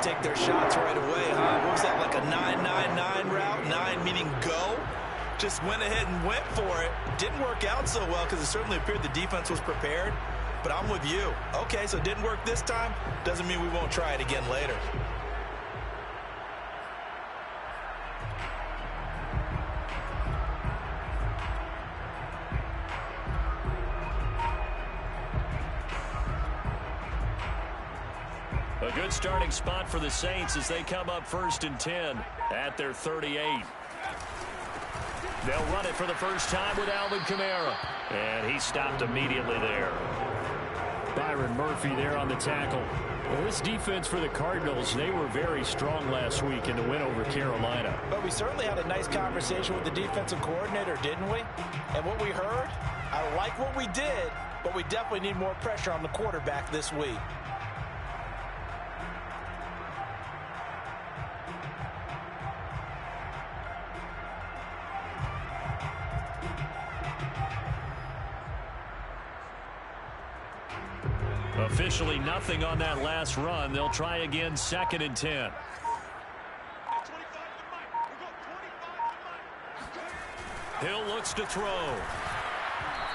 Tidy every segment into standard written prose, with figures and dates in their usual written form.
take their shots right away, huh? What was that, like a 9-9-9 route? 9 meaning go? Just went ahead and went for it. Didn't work out so well because it certainly appeared the defense was prepared. But I'm with you. Okay, so it didn't work this time. Doesn't mean we won't try it again later. A good starting spot for the Saints as they come up 1st and 10 at their 38. They'll run it for the first time with Alvin Kamara. And he stopped immediately there. Byron Murphy there on the tackle. Well, this defense for the Cardinals, they were very strong last week in the win over Carolina. But we certainly had a nice conversation with the defensive coordinator, didn't we? And what we heard, I like what we did, but we definitely need more pressure on the quarterback this week. Officially nothing on that last run. They'll try again 2nd and 10. Hill looks to throw.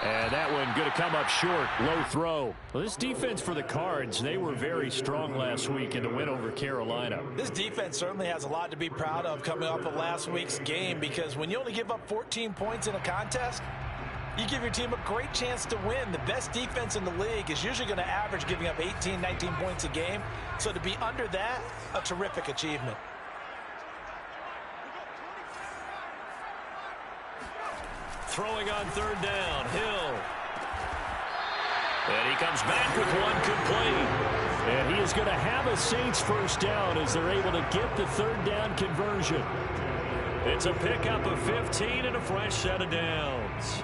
And that one going to come up short. Low throw. Well, this defense for the Cards, they were very strong last week in the win over Carolina. This defense certainly has a lot to be proud of coming off of last week's game, because when you only give up 14 points in a contest, you give your team a great chance to win. The best defense in the league is usually going to average giving up 18, 19 points a game. So to be under that, a terrific achievement. Throwing on 3rd down, Hill. And he comes back with one complete. And he is going to have a Saints first down as they're able to get the 3rd down conversion. It's a pickup of 15 and a fresh set of downs.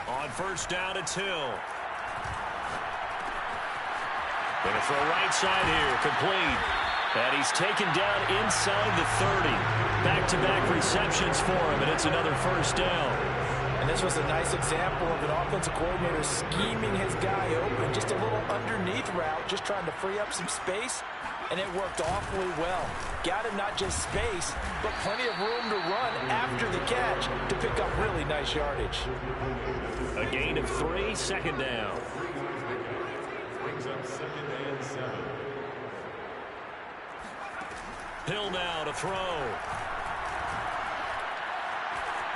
On 1st down, it's Hill. Going to throw right side here, complete. And he's taken down inside the 30. Back-to-back receptions for him, and it's another 1st down. And this was a nice example of an offensive coordinator scheming his guy open. Just a little underneath route, just trying to free up some space. And it worked awfully well. Got him not just space, but plenty of room to run after the catch to pick up really nice yardage. A gain of 3, 2nd down. Brings up 2nd and 7. Hill now to throw.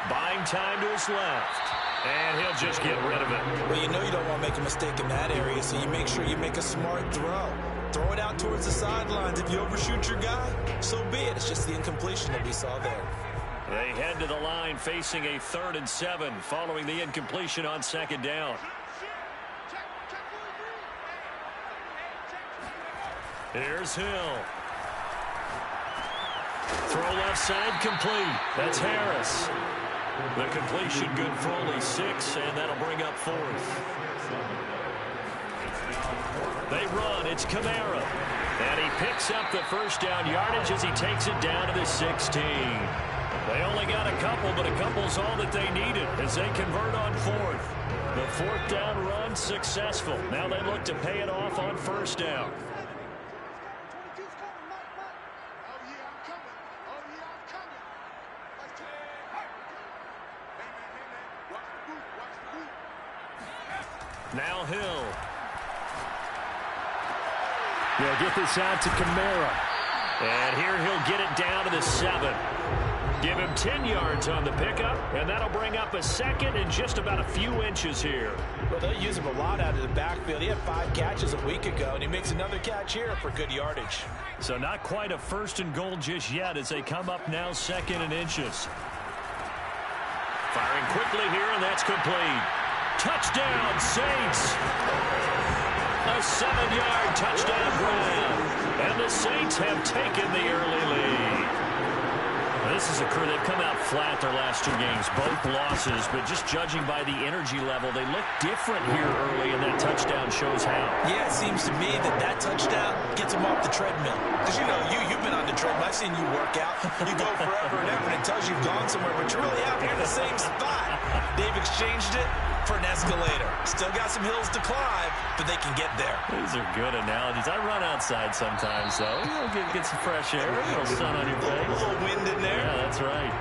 Buying time to his left. And he'll just get rid of it. Well, you know you don't want to make a mistake in that area, so you make sure you make a smart throw. Throw it out towards the sidelines. If you overshoot your guy, so be it. It's just the incompletion that we saw there. They head to the line facing a 3rd and 7 following the incompletion on 2nd down. Here's Hill. Throw left side complete. That's Harris. The completion good for only 6, and that'll bring up 4th. They run. It's Kamara. And he picks up the 1st down yardage as he takes it down to the 16. They only got a couple, but a couple's all that they needed as they convert on 4th. The 4th down run successful. Now they look to pay it off on 1st down. Now Hill. They'll get this out to Kamara. And here he'll get it down to the 7. Give him 10 yards on the pickup, and that'll bring up a 2nd and just about a few inches here. Well, they'll use him a lot out of the backfield. He had 5 catches a week ago, and he makes another catch here for good yardage. So not quite a 1st and goal just yet as they come up now 2nd and inches. Firing quickly here, and that's complete. Touchdown, Saints! A 7-yard touchdown grab. And the Saints have taken the early lead. This is a crew that come out flat their last 2 games, both losses, but just judging by the energy level, they look different here early, and that touchdown shows how. Yeah, it seems to me that touchdown gets them off the treadmill. Because, you know, you've been on I've seen you work out. You go forever and ever, and it tells you've gone somewhere, but you're really out here in the same spot. They've exchanged it for an escalator. Still got some hills to climb, but they can get there. These are good analogies. I run outside sometimes, though. You'll get some fresh air, a little sun on your face. A little wind in there. Yeah, that's right.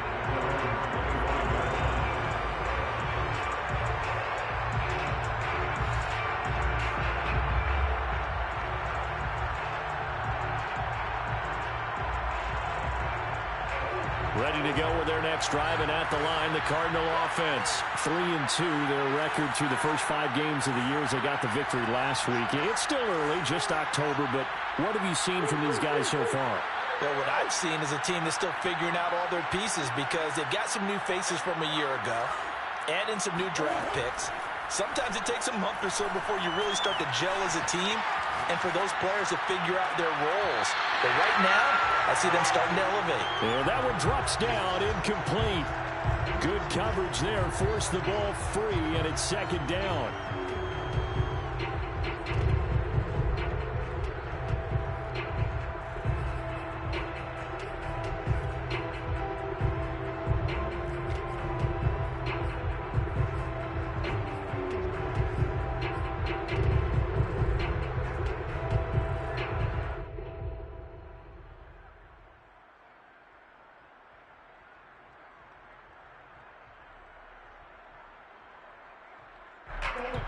Ready to go with their next drive, and at the line, the Cardinal offense. 3-2, their record through the first 5 games of the year as they got the victory last week. It's still early, just October, but what have you seen from these guys so far? Well, what I've seen is a team that's still figuring out all their pieces because they've got some new faces from a year ago, add in some new draft picks. Sometimes it takes a month or so before you really start to gel as a team and for those players to figure out their roles. But right now, I see them starting to elevate. And that one drops down, incomplete. Good coverage there, forced the ball free, and it's second down.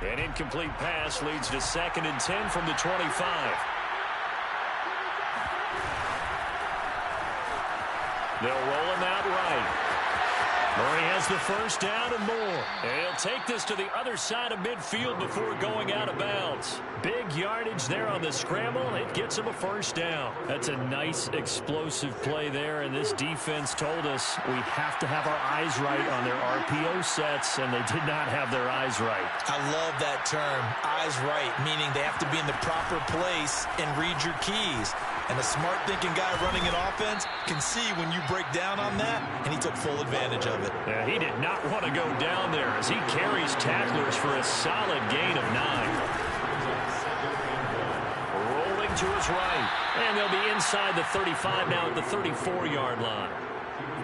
An incomplete pass leads to 2nd and 10 from the 25. They'll roll him out right. Murray has the first down and more. And he'll take this to the other side of midfield before going out of bounds. Big yardage there on the scramble. It gets him a first down. That's a nice explosive play there, and this defense told us we have to have our eyes right on their RPO sets, and they did not have their eyes right. I love that term, eyes right, meaning they have to be in the proper place and read your keys. And a smart thinking guy running an offense can see when you break down on that, and he took full advantage of it. Yeah, he did not want to go down there as he carries tacklers for a solid gain of 9. Rolling to his right, and they'll be inside the 35 now at the 34-yard line.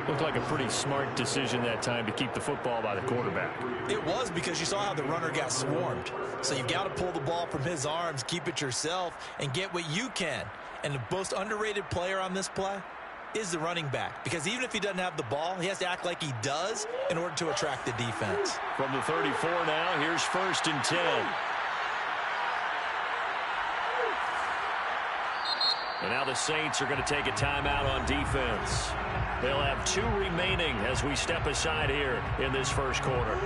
Looked like a pretty smart decision that time to keep the football by the quarterback. It was, because you saw how the runner got swarmed. So you've got to pull the ball from his arms, keep it yourself, and get what you can. And the most underrated player on this play is the running back, because even if he doesn't have the ball, he has to act like he does in order to attract the defense. From the 34 now, here's 1st and 10. And now the Saints are going to take a timeout on defense. They'll have 2 remaining as we step aside here in this first quarter.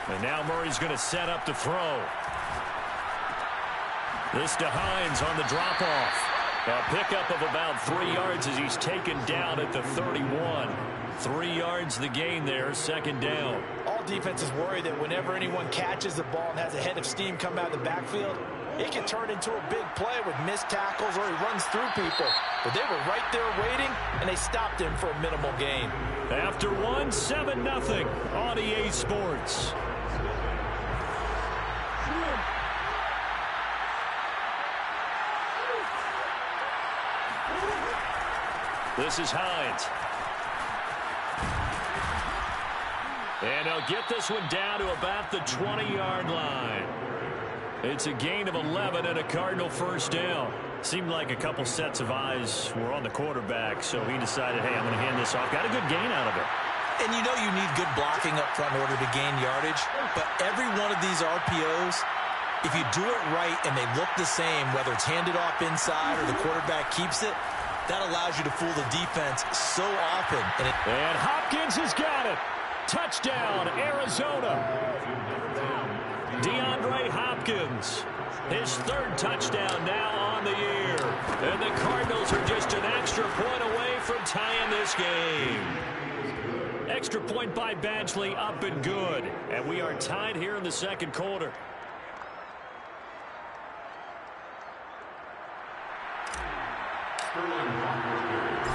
And now Murray's going to set up to throw. This to Hines on the drop-off. A pickup of about 3 yards as he's taken down at the 31. 3 yards the gain there, 2nd down. All defenses worry that whenever anyone catches the ball and has a head of steam come out of the backfield, it can turn into a big play with missed tackles or he runs through people. But they were right there waiting, and they stopped him for a minimal gain. After 7-0 on EA Sports. This is Hines. And he'll get this one down to about the 20-yard line. It's a gain of 11 and a Cardinal first down. Seemed like a couple sets of eyes were on the quarterback, so he decided, hey, I'm going to hand this off. Got a good gain out of it. And you know you need good blocking up front in order to gain yardage, but every one of these RPOs, if you do it right and they look the same, whether it's handed off inside or the quarterback keeps it, that allows you to fool the defense so often. And Hopkins has got it. Touchdown, Arizona. DeAndre Hopkins, his 3rd touchdown now on the year. And the Cardinals are just an extra point away from tying this game. Extra point by Badgley, up and good. And we are tied here in the second quarter.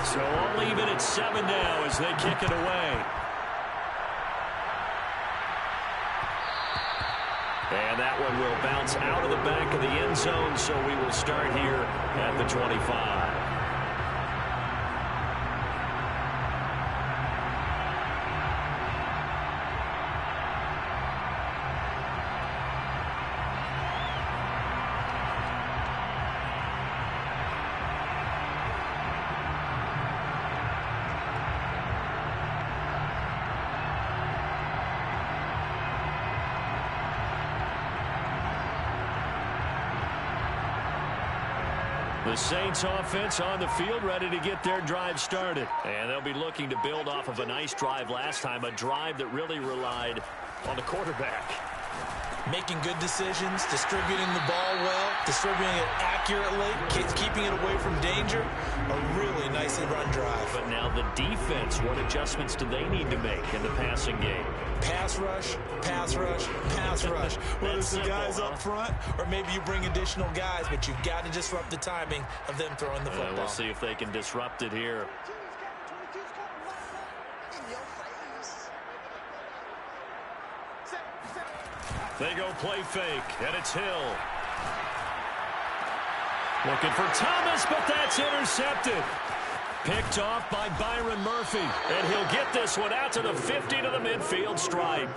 So all even at 7 now as they kick it away. And that one will bounce out of the back of the end zone, so we will start here at the 25. The Saints offense on the field, ready to get their drive started. And they'll be looking to build off of a nice drive last time, a drive that really relied on the quarterback. Making good decisions, distributing the ball well, distributing it accurately, keeping it away from danger. A really nicely run drive. But now the defense, what adjustments do they need to make in the passing game? Pass rush, pass rush, pass rush. Whether it's the guys up front or maybe you bring additional guys, but you've got to disrupt the timing of them throwing the football. We'll see if they can disrupt it here. They go play fake, and it's Hill. Looking for Thomas, but that's intercepted. Picked off by Byron Murphy. And he'll get this one out to the 50 to the midfield stripe.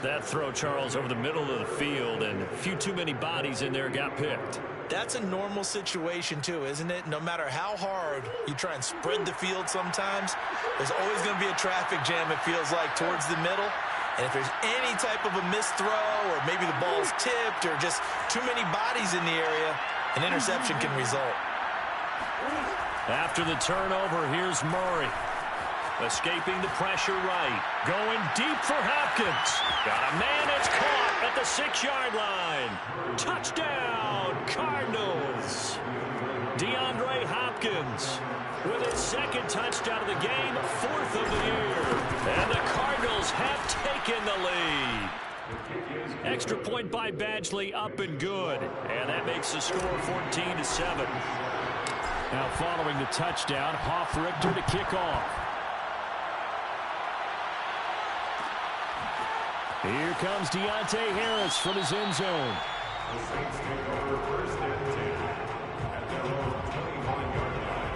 That throw, Charles, over the middle of the field, and a few too many bodies in there got picked. That's a normal situation, too, isn't it? No matter how hard you try and spread the field sometimes, there's always going to be a traffic jam, it feels like, towards the middle. And if there's any type of a missed throw or maybe the ball's tipped or just too many bodies in the area, an interception can result. After the turnover, here's Murray. Escaping the pressure right. Going deep for Hopkins. Got a man, it's caught at the 6-yard line. Touchdown, Cardinals. DeAndre Hopkins with his second touchdown of the game, 4th of the year. And the Cardinals have taken the lead. Extra point by Badgley, up and good. And that makes the score 14-7. Now following the touchdown, Hoff-Richter to kick off. Here comes Deontay Harris from his end zone. The Saints take over first and 10 at their own 21-yard line.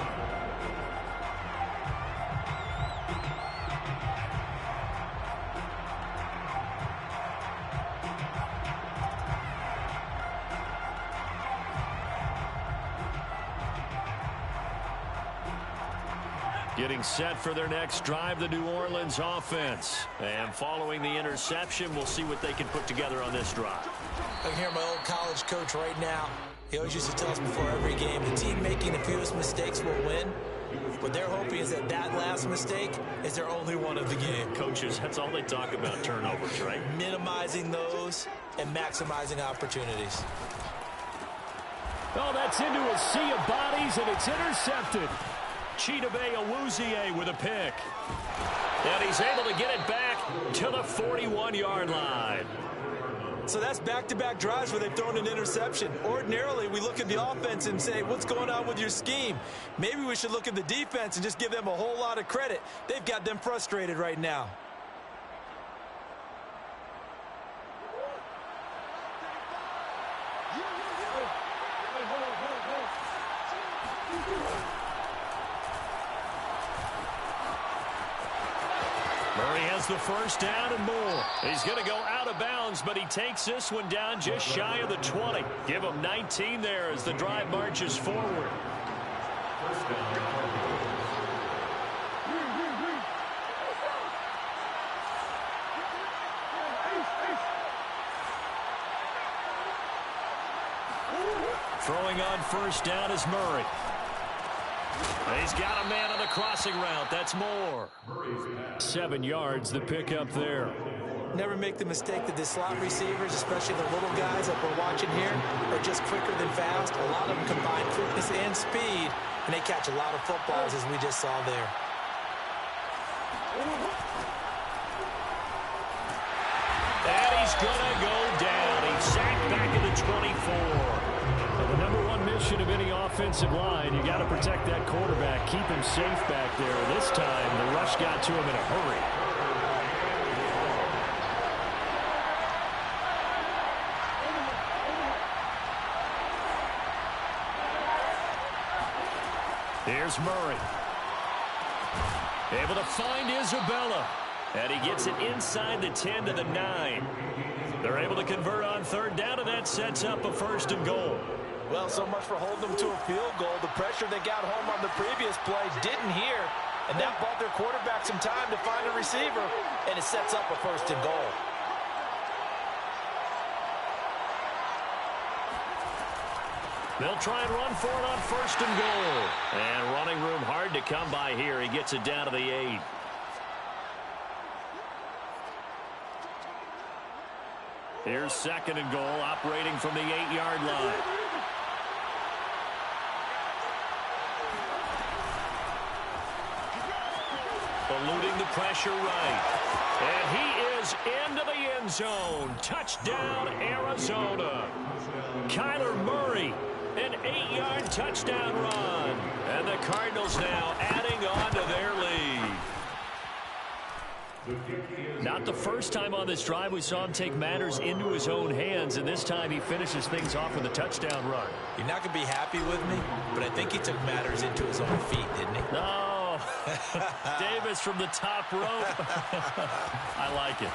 Getting set for their next drive, the New Orleans offense. And following the interception, we'll see what they can put together on this drive. I can hear my old college coach right now. He always used to tell us before every game, the team making the fewest mistakes will win. What they're hoping is that that last mistake is their only one of the game. Coaches, that's all they talk about, turnovers, right? Minimizing those and maximizing opportunities. Oh, that's into a sea of bodies, and it's intercepted. Chidobe Awuzie with a pick. And he's able to get it back to the 41-yard line. So that's back-to-back drives where they've thrown an interception. Ordinarily, we look at the offense and say, what's going on with your scheme? Maybe we should look at the defense and just give them a whole lot of credit. They've got them frustrated right now. Murray has the first down and more. He's going to go out of bounds, but he takes this one down just shy of the 20. Give him 19 there as the drive marches forward. First down. Throwing on first down is Murray. He's got a man on the crossing route. That's Moore. 7 yards, the pickup there. Never make the mistake that the slot receivers, especially the little guys that we're watching here, are just quicker than fast. A lot of them combine quickness and speed, and they catch a lot of footballs, as we just saw there. he's going to go down. He's sacked back at the 24. Well, the number one mission of any offensive line, you got to protect that quarterback, keep him safe back there. This time, the rush got to him in a hurry. Here's Murray. Able to find Isabella. And he gets it inside the 10 to the 9. They're able to convert on third down, and that sets up a 1st and goal. Well, so much for holding them to a field goal. The pressure they got home on the previous play didn't hear, and that bought their quarterback some time to find a receiver, and it sets up a 1st and goal. They'll try and run for it on 1st and goal. And running room hard to come by here. He gets it down to the 8. Here's 2nd and goal, operating from the 8-yard line. Eluding the pressure right. And he is into the end zone. Touchdown, Arizona. Kyler Murray, an 8-yard touchdown run. And the Cardinals now adding on to their lead. Not the first time on this drive we saw him take matters into his own hands, and this time he finishes things off with a touchdown run. You're not going to be happy with me, but I think he took matters into his own feet, didn't he? No. Davis from the top rope. I like it.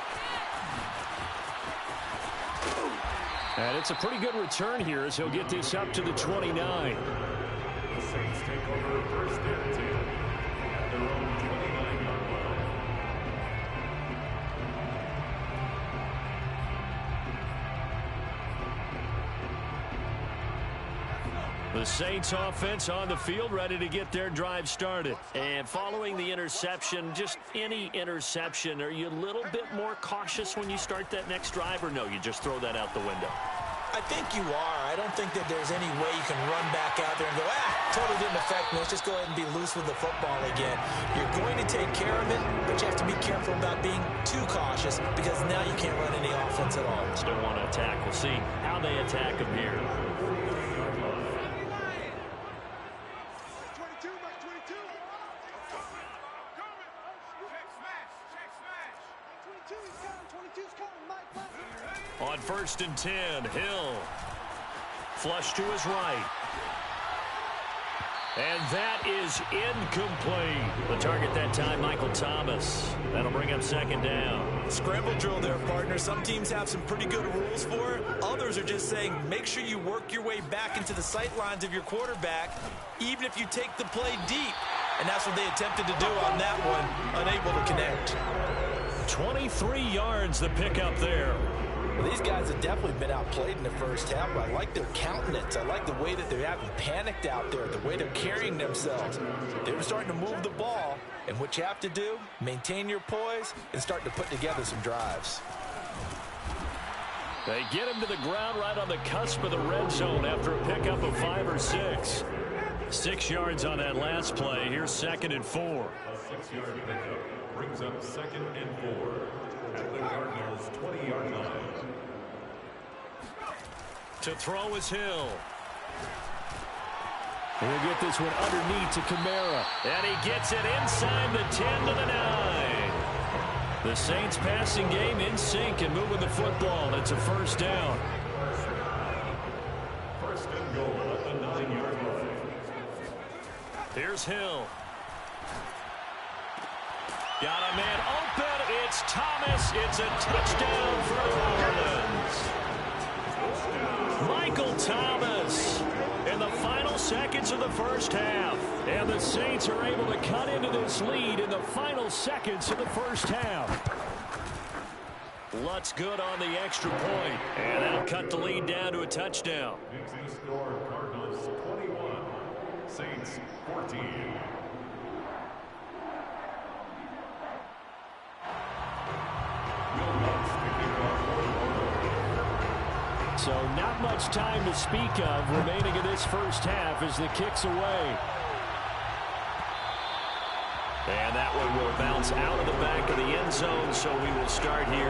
And it's a pretty good return here as he'll get this up to the 29. The Saints take over 1st and 10 at their own 29-yard line. The Saints offense on the field, ready to get their drive started. And following the interception, just any interception, are you a little bit more cautious when you start that next drive, or no, you just throw that out the window? I think you are. I don't think that there's any way you can run back out there and go, totally didn't affect me. Let's just go ahead and be loose with the football again. You're going to take care of it, but you have to be careful about being too cautious because now you can't run any offense at all. Still want to attack. We'll see how they attack him here. On 1st and 10, Hill. Flush to his right. And that is incomplete. The target that time, Michael Thomas. That'll bring up 2nd down. Scramble drill there, partner. Some teams have some pretty good rules for it. Others are just saying make sure you work your way back into the sight lines of your quarterback, even if you take the play deep. And that's what they attempted to do on that one, unable to connect. 23 yards the pickup there. Well, these guys have definitely been outplayed in the first half, but I like their countenance. I like the way that they haven't panicked out there, the way they're carrying themselves. They're starting to move the ball, and what you have to do, maintain your poise and start to put together some drives. They get him to the ground right on the cusp of the red zone after a pickup of 5 or 6. 6 yards on that last play. Here's 2nd and 4. A 6-yard pickup brings up 2nd and 4 at the Cardinals' 20-yard line. To throw is Hill. He'll get this one underneath to Kamara. And he gets it inside the 10 to the 9. The Saints passing game in sync and moving the football. It's a 1st down. 1st and goal at the 9-yard line. Here's Hill. Got a man open. It's Thomas. It's a touchdown for New Orleans. Michael Thomas in the final seconds of the first half. And the Saints are able to cut into this lead in the final seconds of the first half. Lutz good on the extra point. And that'll cut the lead down to a touchdown. Mixing score, Cardinals 21, Saints 14. So not much time to speak of remaining in this first half as the kick's away. And that one will bounce out of the back of the end zone, so we will start here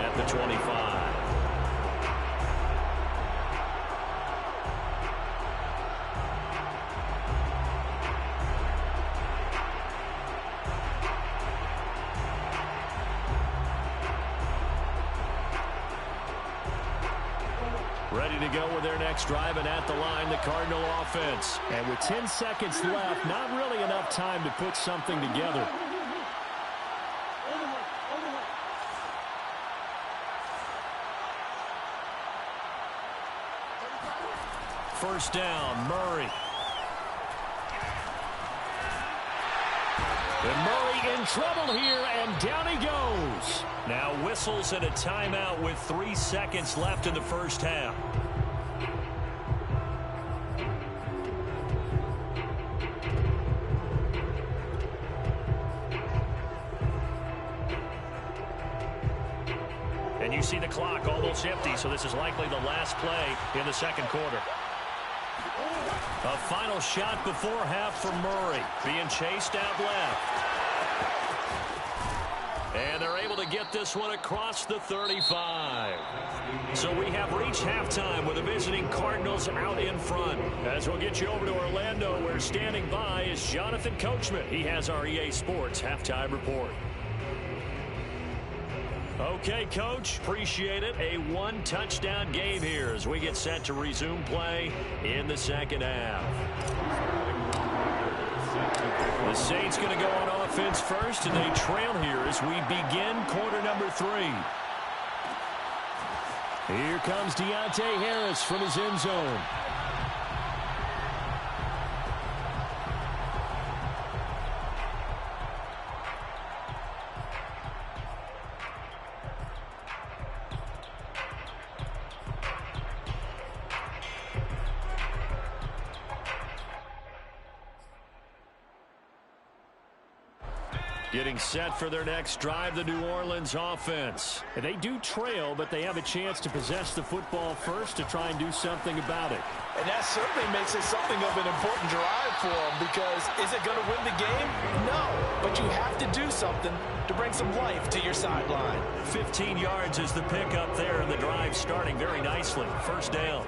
at the 25. Ready to go with their next drive, and at the line, the Cardinal offense. And with 10 seconds left, not really enough time to put something together. First down, Murray. And Murray in trouble here, and down he goes. Now whistles and a timeout with 3 seconds left in the first half. And you see the clock almost empty, so this is likely the last play in the second quarter. A final shot before half for Murray, being chased out left. And they're able to get this one across the 35. So we have reached halftime with the visiting Cardinals out in front. As we'll get you over to Orlando, where standing by is Jonathan Coachman. He has our EA Sports halftime report. Okay, Coach, appreciate it. A one-touchdown game here as we get set to resume play in the second half. The Saints going to go on offense first, and they trail here as we begin quarter number 3. Here comes Deontay Harris from his end zone. Getting set for their next drive, the New Orleans offense. They do trail, but they have a chance to possess the football first to try and do something about it. And that certainly makes it something of an important drive for them, because is it going to win the game? No, but you have to do something to bring some life to your sideline. 15 yards is the pickup there, and the drive starting very nicely. First down.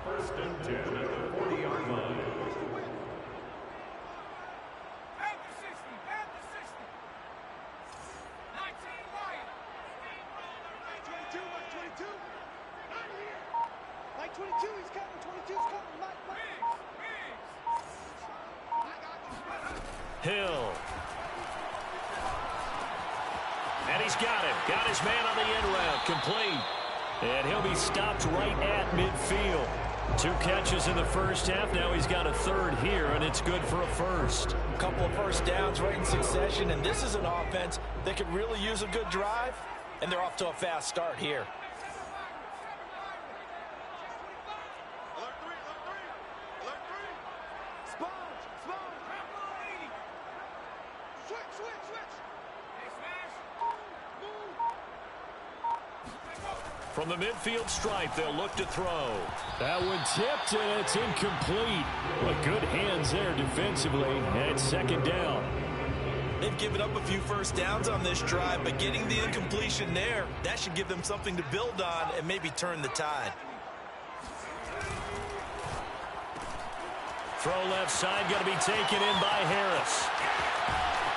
First and 10 at the 40-yard line. Hill. And he's got him. Got his man on the end route. Complete. And he'll be stopped right at midfield. 2 catches in the first half. Now he's got a third here, and it's good for a first. A couple of first downs right in succession, and this is an offense that could really use a good drive, and they're off to a fast start here. From the midfield stripe, they'll look to throw. That one tipped, and it's incomplete. But good hands there defensively, and it's second down. They've given up a few first downs on this drive, but getting the incompletion there, that should give them something to build on and maybe turn the tide. Throw left side, going to be taken in by Harris.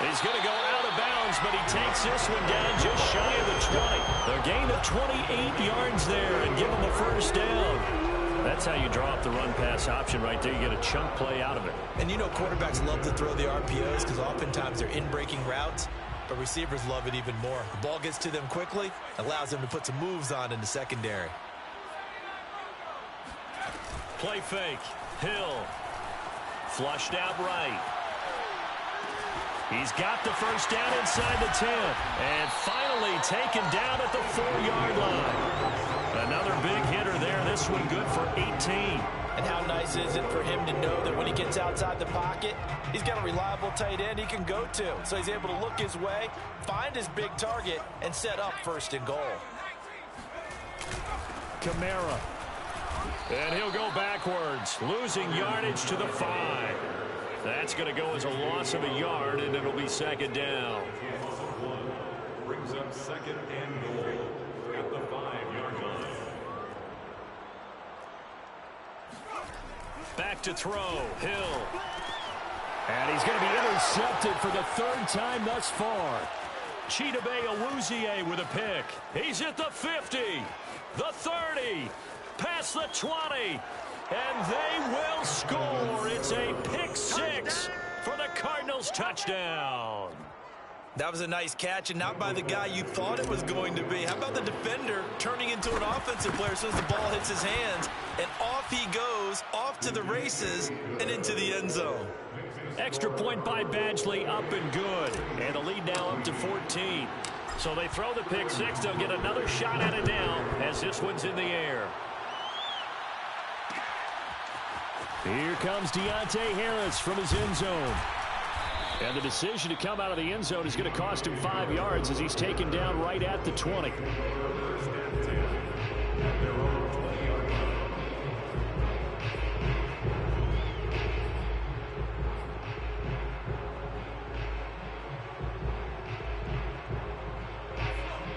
He's going to go out of bounds, but he takes this one down just shy of the 20. A gain of 28 yards there and give him the first down. That's how you draw up the run-pass option right there. You get a chunk play out of it. And you know quarterbacks love to throw the RPOs because oftentimes they're in-breaking routes, but receivers love it even more. The ball gets to them quickly, allows them to put some moves on in the secondary. Play fake. Hill. Flushed out right. He's got the first down inside the 10. And finally taken down at the 4-yard line. Another big hitter there. This one good for 18. And how nice is it for him to know that when he gets outside the pocket, he's got a reliable tight end he can go to. So he's able to look his way, find his big target, and set up first and goal. Kamara. And he'll go backwards, losing yardage to the 5. That's going to go as a loss of a yard, and it'll be second down. Brings up second and goal at the 5-yard line. Back to throw. Hill. And he's going to be intercepted for the 3rd time thus far. Chidobe Awuzie with a pick. He's at the 50, the 30, past the 20. And they will score. It's a pick six for the Cardinals touchdown. That was a nice catch, and not by the guy you thought it was going to be. How about the defender turning into an offensive player as soon as the ball hits his hands, and off he goes, off to the races, and into the end zone. Extra point by Badgley, up and good. And the lead now up to 14. So they throw the pick six. They'll get another shot at it now as this one's in the air. Here comes Deontay Harris from his end zone. And the decision to come out of the end zone is going to cost him 5 yards as he's taken down right at the 20.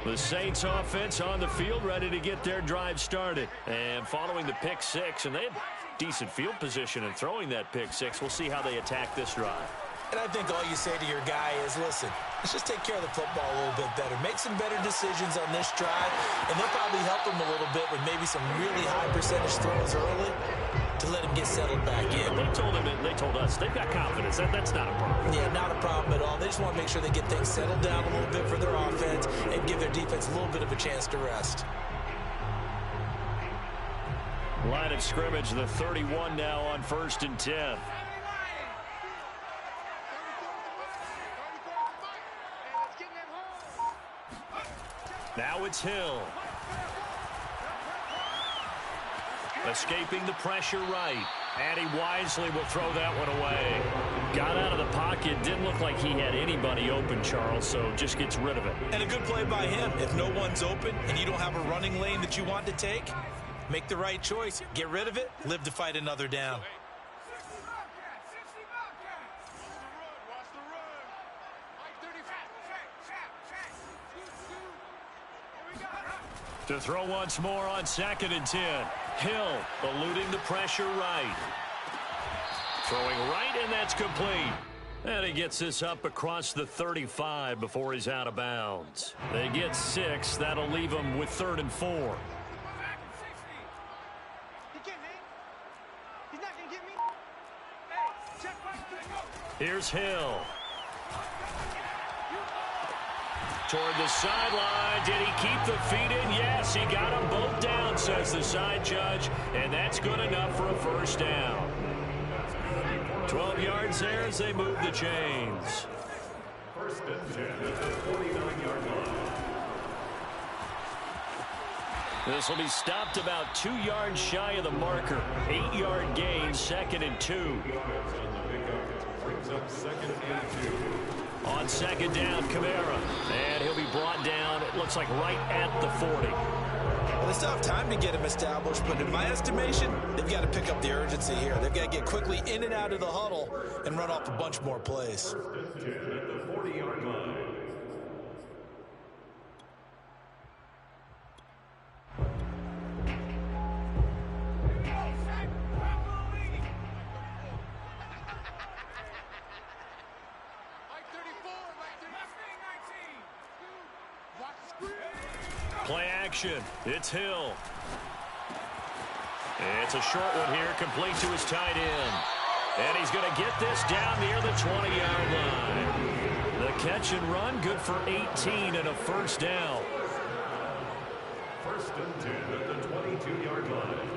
The Saints offense on the field ready to get their drive started. And following the pick six, and they had decent field position in throwing that pick six. We'll see how they attack this drive. And I think all you say to your guy is, listen, let's just take care of the football a little bit better. Make some better decisions on this drive, and they'll probably help him a little bit with maybe some really high percentage throws early to let him get settled back in. They told us they've got confidence. That's not a problem. Yeah, not a problem at all. They just want to make sure they get things settled down a little bit for their offense and give their defense a little bit of a chance to rest. Line of scrimmage, the 31 now on 1st and 10. Now it's Hill. Escaping the pressure right. And he wisely will throw that one away. Got out of the pocket. Didn't look like he had anybody open, Charles, so just gets rid of it. And a good play by him. If no one's open and you don't have a running lane that you want to take, make the right choice. Get rid of it. Live to fight another down. To throw once more on 2nd and 10. Hill eluding the pressure right. Throwing right, and that's complete. And he gets this up across the 35 before he's out of bounds. They get 6. That'll leave them with 3rd and 4. Here's Hill. Toward the sideline. Did he keep the feet in? Yes, he got them both down, says the side judge. And that's good enough for a first down. 12 yards there as they move the chains. 1st and 10 at the 49-yard line. This will be stopped about 2 yards shy of the marker. 8-yard gain, 2nd and 2. Brings up 2nd and 2. On 2nd down, Kamara. And he'll be brought down, it looks like right at the 40. Well, they still have time to get him established, but in my estimation, they've got to pick up the urgency here. They've got to get quickly in and out of the huddle and run off a bunch more plays. 10 at the 40-yard line. Play action. It's Hill. It's a short one here, complete to his tight end. And he's going to get this down near the 20-yard line. The catch and run, good for 18 and a first down. 1st and 10 at the 22-yard line.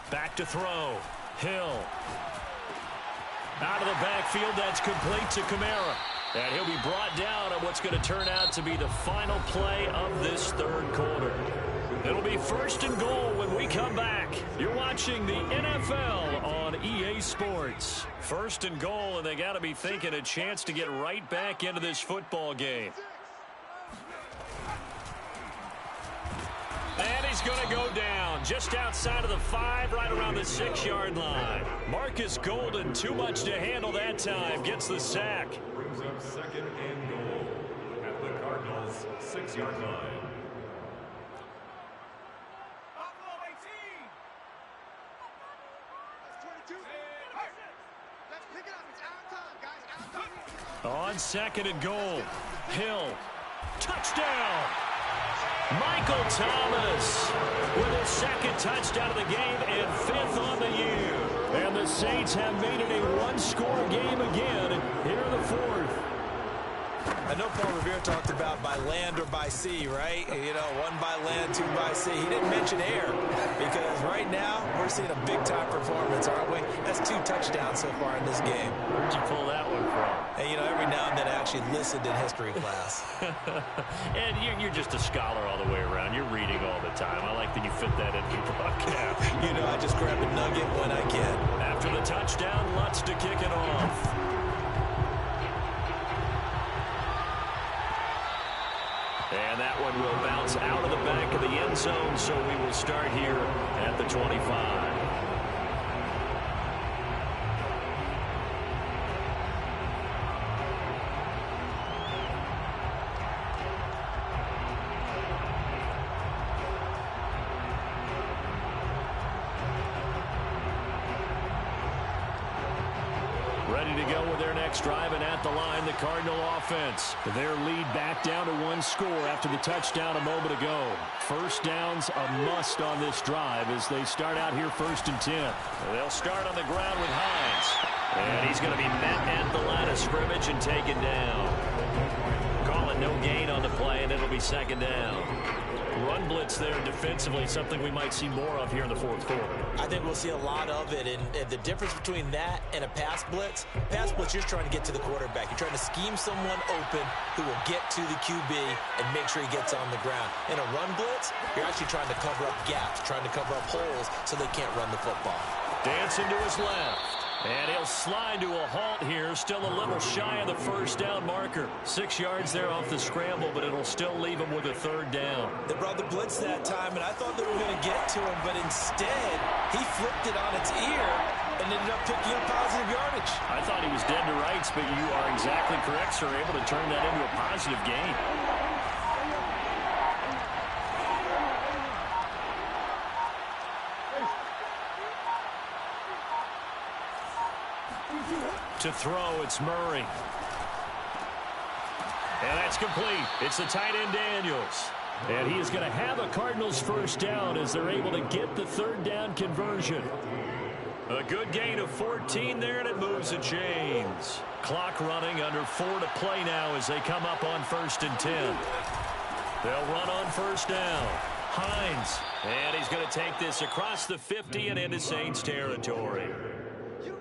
Back to throw. Hill. Out of the backfield, that's complete to Kamara. And he'll be brought down on what's going to turn out to be the final play of this 3rd quarter. It'll be 1st and goal when we come back. You're watching the NFL on EA Sports. 1st and goal, and they got to be thinking a chance to get right back into this football game. And he's going to go down just outside of the 5, right around the 6-yard line. Marcus Golden, too much to handle that time, gets the sack. Brings up 2nd and goal at the Cardinals' 6-yard line. On 2nd and goal, Hill, touchdown. Michael Thomas with his second touchdown of the game and 5th on the year. And the Saints have made it a one-score game again here in the 4th. I know Paul Revere talked about by land or by sea, right? You know, 1 by land, 2 by sea. He didn't mention air because right now we're seeing a big-time performance, aren't we? That's 2 touchdowns so far in this game. Where'd you pull that one from? And, you know, every now and then I actually listened in history class. And you're just a scholar all the way around. You're reading all the time. I like that you fit that into your broadcast. You know, I just grab a nugget when I can. After the touchdown, Lutz to kick it off. And that one will bounce out of the back of the end zone, so we will start here at the 25. Ready to go with their next drive, and at the line, the Cardinal offense. Their lead back down to 1 score after the touchdown a moment ago. First down's a must on this drive as they start out here 1st and 10. They'll start on the ground with Hines. And he's going to be met at the line of scrimmage and taken down. Call it no gain on the play, and it'll be 2nd down. Run blitz there defensively, something we might see more of here in the 4th quarter. I think we'll see a lot of it, and the difference between that and a pass blitz, you're trying to get to the quarterback. You're trying to scheme someone open who will get to the QB and make sure he gets on the ground. In a run blitz, you're actually trying to cover up gaps, trying to cover up holes so they can't run the football. Dancing to his left. And he'll slide to a halt here, still a little shy of the 1st down marker. 6 yards there off the scramble, but it'll still leave him with a 3rd down. They brought the blitz that time, and I thought they were going to get to him, but instead, he flipped it on its ear and ended up picking up positive yardage. I thought he was dead to rights, but you are exactly correct, sir, able to turn that into a positive gain. To throw, it's Murray. And that's complete. It's the tight end Daniels. And he is going to have a Cardinals 1st down as they're able to get the 3rd down conversion. A good gain of 14 there, and it moves the chains. Clock running, under 4 to play now as they come up on 1st and 10. They'll run on 1st down. Hines. And he's going to take this across the 50 and into Saints territory.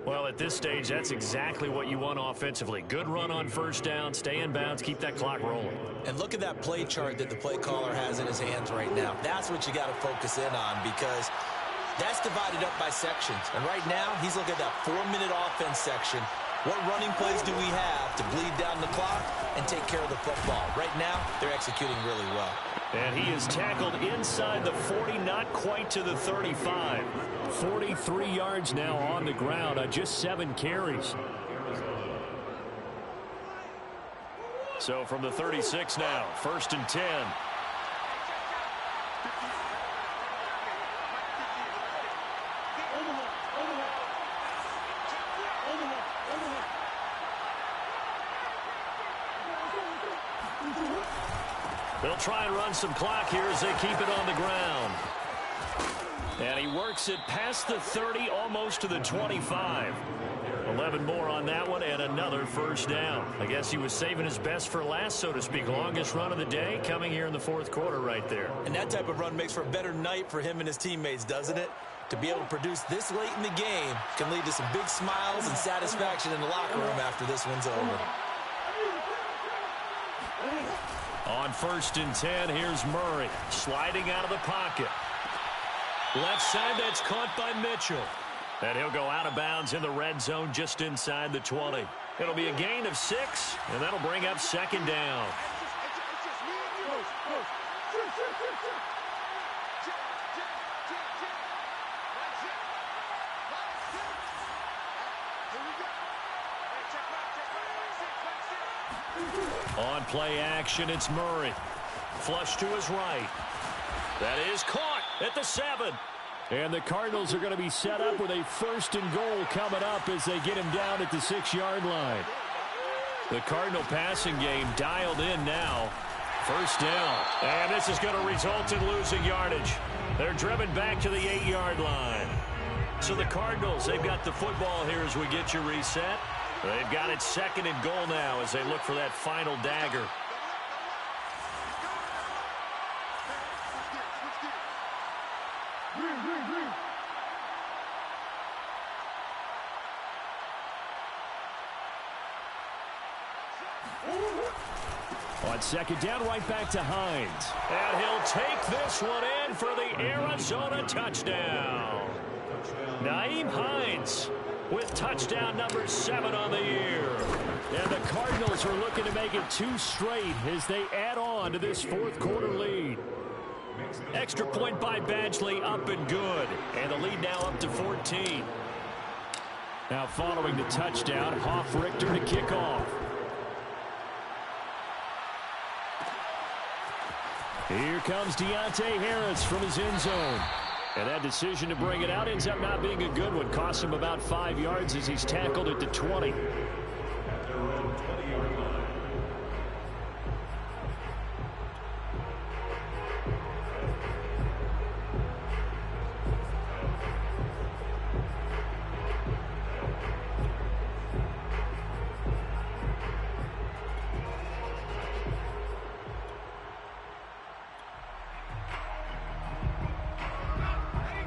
Well, at this stage, that's exactly what you want offensively. Good run on 1st down, stay in bounds, keep that clock rolling. And look at that play chart that the play caller has in his hands right now. That's what you got to focus in on because that's divided up by sections. And right now, he's looking at that 4-minute offense section. What running plays do we have to bleed down the clock and take care of the football? Right now, they're executing really well. And he is tackled inside the 40, not quite to the 35. 43 yards now on the ground on just 7 carries. So from the 36 now, 1st and 10. They'll try and run some clock here as they keep it on the ground. And he works it past the 30, almost to the 25. 11 more on that one, and another 1st down. I guess he was saving his best for last, so to speak. Longest run of the day coming here in the 4th quarter right there. And that type of run makes for a better night for him and his teammates, doesn't it? To be able to produce this late in the game can lead to some big smiles and satisfaction in the locker room after this one's over. On 1st and 10, here's Murray sliding out of the pocket. Left side, that's caught by Mitchell. And he'll go out of bounds in the red zone just inside the 20. It'll be a gain of 6, and that'll bring up 2nd down. On play action, it's Murray. Flush to his right. That is caught at the 7. And the Cardinals are going to be set up with a 1st and goal coming up as they get him down at the 6-yard line. The Cardinal passing game dialed in now. First down. And this is going to result in losing yardage. They're driven back to the 8-yard line. So the Cardinals, they've got the football here as we get you reset. They've got it 2nd and goal now as they look for that final dagger. On 2nd down, right back to Hines. And he'll take this one in for the Arizona touchdown. Nyheim Hines with touchdown number 7 on the year. And the Cardinals are looking to make it 2 straight as they add on to this 4th quarter lead. Extra point by Badgley, up and good. And the lead now up to 14. Now following the touchdown, Hofrichter to kick off. Here comes Deontay Harris from his end zone. And that decision to bring it out ends up not being a good one. Costs him about 5 yards as he's tackled at the 20. At their own 20-yard line.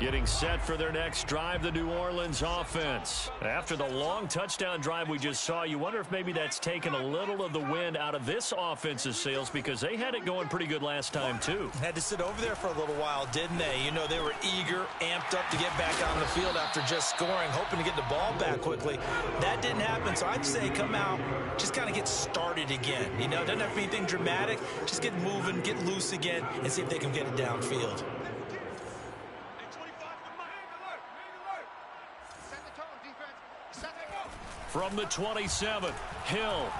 Getting set for their next drive, the New Orleans offense. After the long touchdown drive we just saw, you wonder if maybe that's taken a little of the wind out of this offense's sails because they had it going pretty good last time, too. Had to sit over there for a little while, didn't they? You know, they were eager, amped up to get back on the field after just scoring, hoping to get the ball back quickly. That didn't happen, so I'd say come out, just kind of get started again. You know, doesn't have to be anything dramatic. Just get moving, get loose again, and see if they can get it downfield. From the 27, Hill.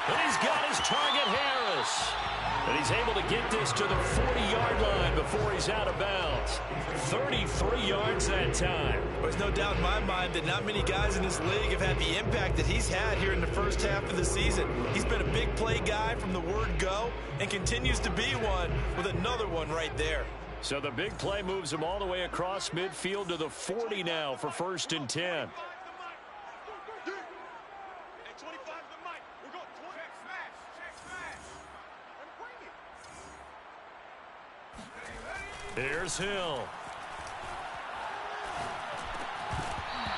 And he's got his target, Harris. And he's able to get this to the 40-yard line before he's out of bounds. 33 yards that time. There's no doubt in my mind that not many guys in this league have had the impact that he's had here in the first half of the season. He's been a big play guy from the word go and continues to be one with another one right there. So the big play moves him all the way across midfield to the 40 now for 1st and 10. Here's Hill.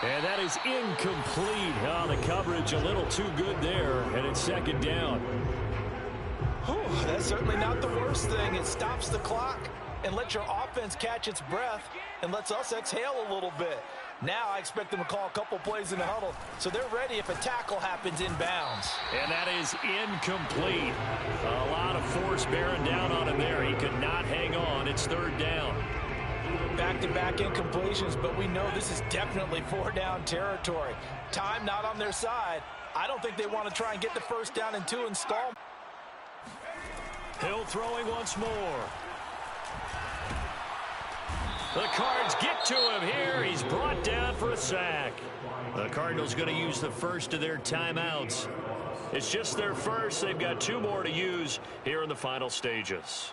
And that is incomplete. Oh, the coverage a little too good there, and it's 2nd down. Whew, that's certainly not the worst thing. It stops the clock and lets your offense catch its breath and lets us exhale a little bit. Now I expect them to call a couple plays in the huddle, so they're ready if a tackle happens inbounds. And that is incomplete. A lot of force bearing down on him there. He could not hang on. It's 3rd down. Back-to-back incompletions, but we know this is definitely 4-down territory. Time not on their side. I don't think they want to try and get the 1st down and 2 install. Hill throwing once more. The Cards get to him here. He's brought down for a sack. The Cardinals going to use the first of their timeouts. It's just their first. They've got 2 more to use here in the final stages.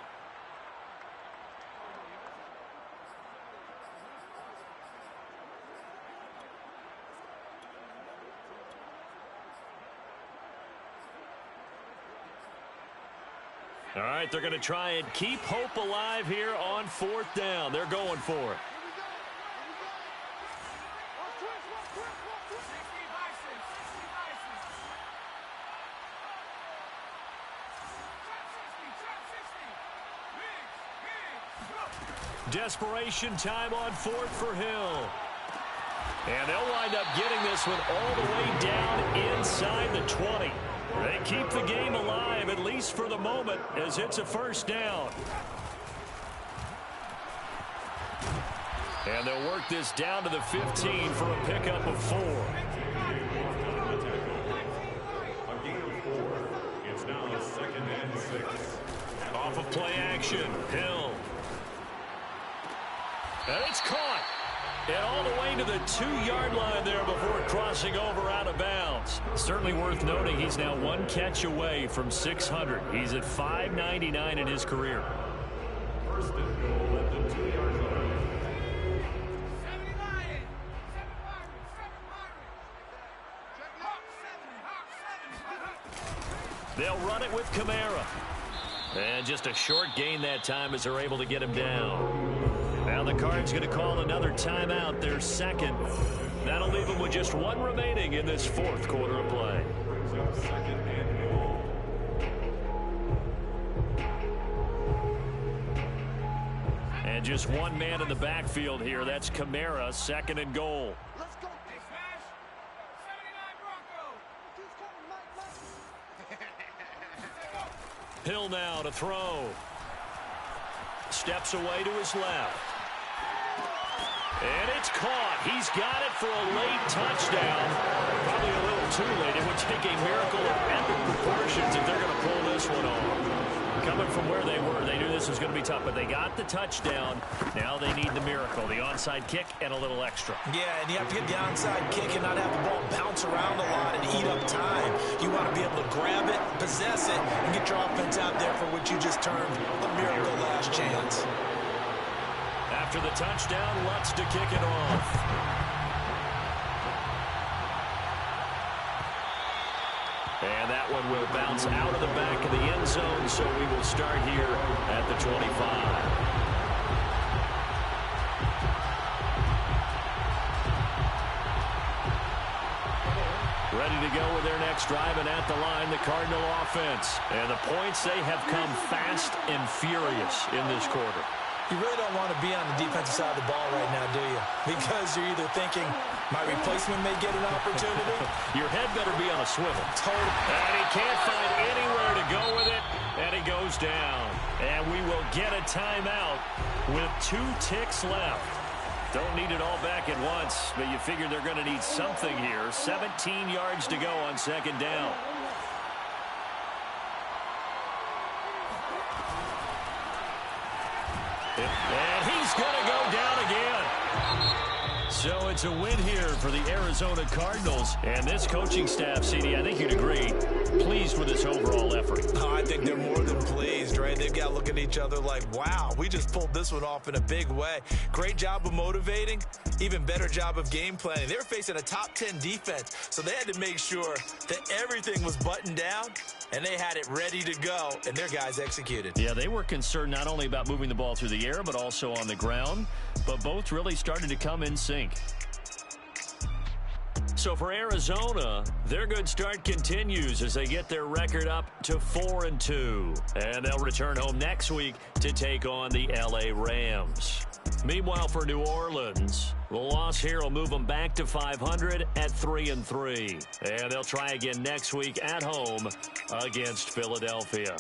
All right, they're going to try and keep hope alive here on 4th down. They're going for it. Desperation time on 4th for Hill. And they'll wind up getting this one all the way down inside the 20. They keep the game alive, at least for the moment, as it's a 1st down. And they'll work this down to the 15 for a pickup of 4. A gain of 4. It's now 2nd and 6. Off of play action, Hill. And it's caught. And all the way to the 2-yard line there before crossing over out of bounds. Certainly worth noting he's now one catch away from 600. He's at 599 in his career. First and goal at the 2-yard line. They'll run it with Kamara. And just a short gain that time as they're able to get him down. Now the Cards going to call another timeout, their second. That'll leave them with just one remaining in this fourth quarter of play. Brings up second and goal. And just one man in the backfield here. That's Kamara, second and goal. Let's go. Hey, Smash. 79 Broncos. Hill now to throw. Steps away to his left. And it's caught. He's got it for a late touchdown. Probably a little too late. It would take a miracle of epic proportions if they're going to pull this one off. Coming from where they were, they knew this was going to be tough, but they got the touchdown. Now they need the miracle, the onside kick and a little extra. Yeah, and you have to get the onside kick and not have the ball bounce around a lot and eat up time. You want to be able to grab it, possess it, and get your offense out there for what you just termed a miracle last chance. After the touchdown, Lutz to kick it off. And that one will bounce out of the back of the end zone, so we will start here at the 25. Ready to go with their next drive, and at the line, the Cardinal offense. And the points, they have come fast and furious in this quarter. You really don't want to be on the defensive side of the ball right now, do you? Because you're either thinking, my replacement may get an opportunity. Your head better be on a swivel. Totally. And he can't find anywhere to go with it, and he goes down. And we will get a timeout with 2 ticks left. Don't need it all back at once, but you figure they're going to need something here. 17 yards to go on second down. And he's going to go down again. So it's a win here for the Arizona Cardinals. And this coaching staff, CD, I think you'd agree, pleased with this overall effort. Oh, I think they're more than pleased, right? They've got to look at each other like, wow, we just pulled this one off in a big way. Great job of motivating, even better job of game planning. They were facing a top 10 defense, so they had to make sure that everything was buttoned down, and they had it ready to go, and their guys executed. Yeah, they were concerned not only about moving the ball through the air, but also on the ground, but both really started to come in sync. So for Arizona, their good start continues as they get their record up to 4-2. And they'll return home next week to take on the LA Rams. Meanwhile, for New Orleans, the loss here will move them back to 500 at 3-3. And they'll try again next week at home against Philadelphia.